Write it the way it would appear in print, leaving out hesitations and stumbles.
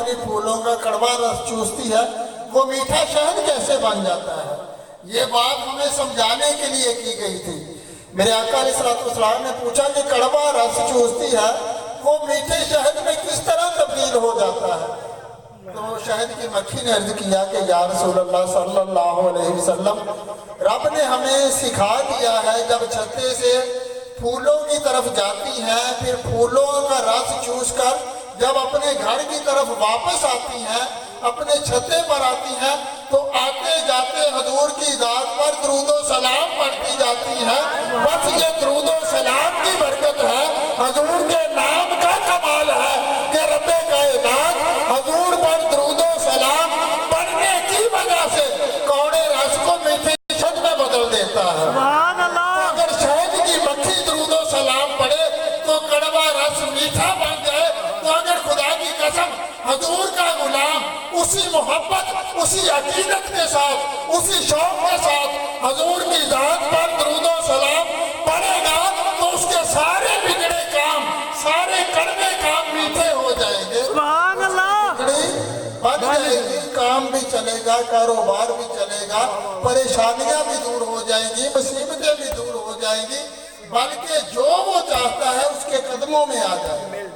अपने फूलों का कड़वा रस चूसती है, वो मीठा शहद कैसे बन जाता है। ये बात हमें समझाने के लिए की गई थी। मेरे आका अलैहिस्सलाम ने पूछा कि कड़वा रस चूसती है, वो मीठे शहद में किस तरह तब्दील हो जाता है। तो शहद की मक्खी ने अर्ज किया कि या रसूलल्लाह सल्लल्लाहु अलैहि वसल्लम, रब ने हमें सिखा दिया है जब छत्ते से फूलों की तरफ जाती हैं, फिर फूलों का रस चूस कर जब अपने घर की तरफ वापस आती हैं, अपने छत्ते पर आती हैं, तो आते जाते हजूर की जात पर दरूदो सलाम पढ़ती जाती हैं। बस ये दरूदो सलाम की बरकत है, हजूर के नाम का कमाल है कि रब्बे कायनात हजूर पर दरूदो सलाम पढ़ने की वजह से कौड़े रस को मीठे शहद में बदल देता है। अगर शहद की मक्खी दरूदो सलाम पढ़े तो कड़वा रस मीठा बन जाए, तो अगर खुदा की कसम हजूर का गुलाम उसी मोहब्बत, उसी अकीदत के साथ, उसी शौक के साथ हजूर की जात पर दरूदो सलाम पढ़ेगा, तो उसके सारे बिगड़े काम, सारे कड़वे काम मीठे हो जाएंगे। बच जाएगी, काम भी चलेगा, कारोबार भी चलेगा, परेशानियां भी दूर हो जाएंगी, मुसीबतें भी दूर हो जाएंगी, बल्कि जो वो चाहता है उसके कदमों में आ जाए।